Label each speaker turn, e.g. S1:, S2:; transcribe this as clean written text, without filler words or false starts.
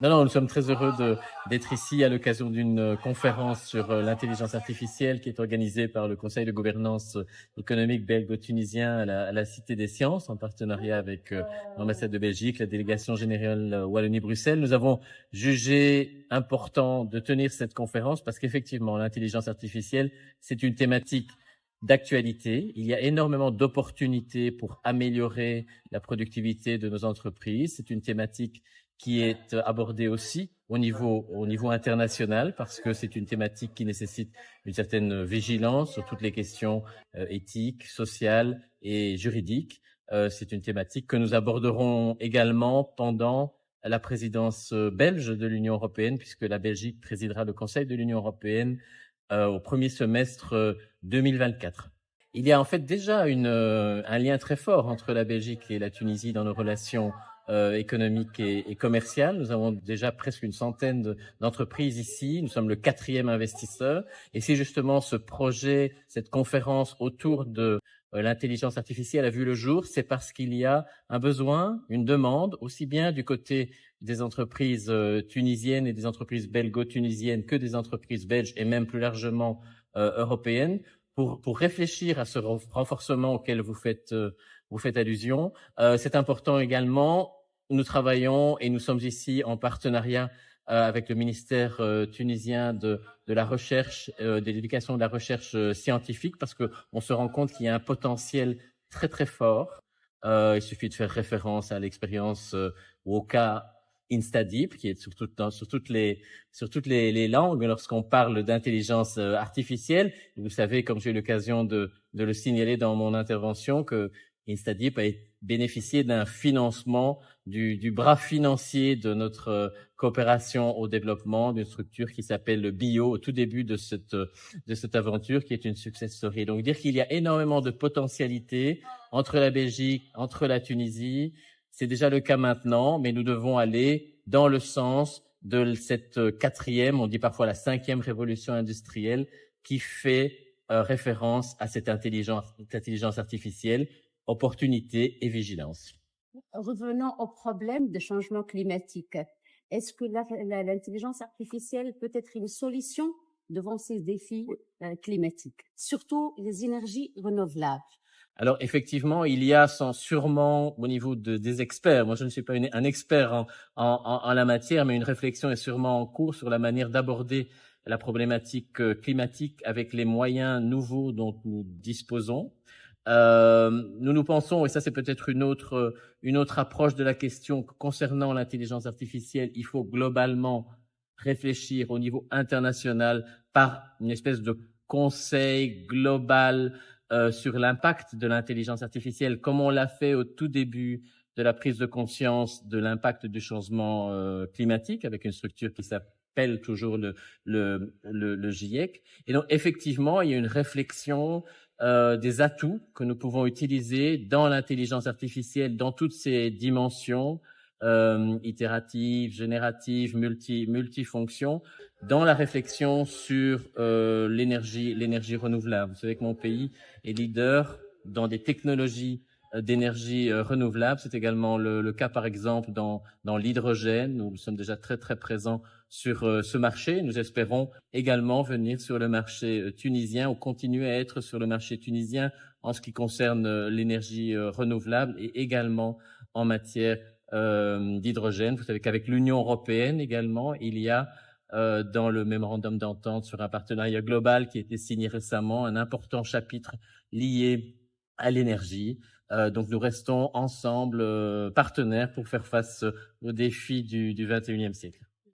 S1: Non, nous sommes très heureux d'être ici à l'occasion d'une conférence sur l'intelligence artificielle qui est organisée par le Conseil de gouvernance économique belgo-tunisien à la Cité des Sciences en partenariat avec l'ambassade de Belgique, la délégation générale Wallonie-Bruxelles. Nous avons jugé important de tenir cette conférence parce qu'effectivement, l'intelligence artificielle, c'est une thématique d'actualité. Il y a énormément d'opportunités pour améliorer la productivité de nos entreprises. C'est une thématique qui est abordée aussi au niveau international parce que c'est une thématique qui nécessite une certaine vigilance sur toutes les questions éthiques, sociales et juridiques. C'est une thématique que nous aborderons également pendant la présidence belge de l'Union européenne, puisque la Belgique présidera le Conseil de l'Union européenne au premier semestre 2024. Il y a en fait déjà un lien très fort entre la Belgique et la Tunisie dans nos relations économiques et commerciales. Nous avons déjà presque une centaine d'entreprises ici. Nous sommes le 4e investisseur. Et si justement ce projet, cette conférence autour de l'intelligence artificielle a vu le jour, c'est parce qu'il y a un besoin, une demande, aussi bien du côté des entreprises tunisiennes et des entreprises belgo-tunisiennes que des entreprises belges et même plus largement européennes pour réfléchir à ce renforcement auquel vous faites allusion. C'est important également. Nous travaillons et nous sommes ici en partenariat avec le ministère tunisien de la recherche, de l'éducation et de la recherche scientifique, parce que on se rend compte qu'il y a un potentiel très très fort. Il suffit de faire référence à l'expérience ou au cas InstaDeep, qui est sur toutes les langues lorsqu'on parle d'intelligence artificielle. Vous savez, comme j'ai eu l'occasion de le signaler dans mon intervention, que InstaDeep a bénéficié d'un financement du bras financier de notre coopération au développement d'une structure qui s'appelle le Bio au tout début de cette aventure qui est une success story. Donc dire qu'il y a énormément de potentialités entre la Belgique, entre la Tunisie, c'est déjà le cas maintenant, mais nous devons aller dans le sens de cette quatrième, on dit parfois la cinquième révolution industrielle qui fait référence à cette intelligence artificielle, opportunité et vigilance.
S2: Revenons au problème de changement climatique. Est-ce que l'intelligence artificielle peut être une solution devant ces défis climatiques, surtout les énergies renouvelables?
S1: Alors effectivement, il y a sûrement au niveau des experts, moi je ne suis pas un expert en la matière, mais une réflexion est sûrement en cours sur la manière d'aborder la problématique climatique avec les moyens nouveaux dont nous disposons. Nous pensons, et ça c'est peut-être une autre approche de la question concernant l'intelligence artificielle, il faut globalement réfléchir au niveau international par une espèce de conseil global sur l'impact de l'intelligence artificielle, comme on l'a fait au tout début de la prise de conscience de l'impact du changement climatique, avec une structure qui s'appelle toujours le GIEC. Et donc, effectivement, il y a une réflexion des atouts que nous pouvons utiliser dans l'intelligence artificielle, dans toutes ses dimensions, itératives, génératives, multifonctions, dans la réflexion sur l'énergie renouvelable. Vous savez que mon pays est leader dans des technologies d'énergie renouvelable. C'est également le cas, par exemple, dans l'hydrogène. Nous sommes déjà très, très présents sur ce marché. Nous espérons également venir sur le marché tunisien ou continuer à être sur le marché tunisien en ce qui concerne l'énergie renouvelable et également en matière d'hydrogène. Vous savez qu'avec l'Union européenne également, il y a dans le mémorandum d'entente sur un partenariat global qui a été signé récemment, un important chapitre lié à l'énergie. Donc nous restons ensemble partenaires pour faire face aux défis du 21e siècle.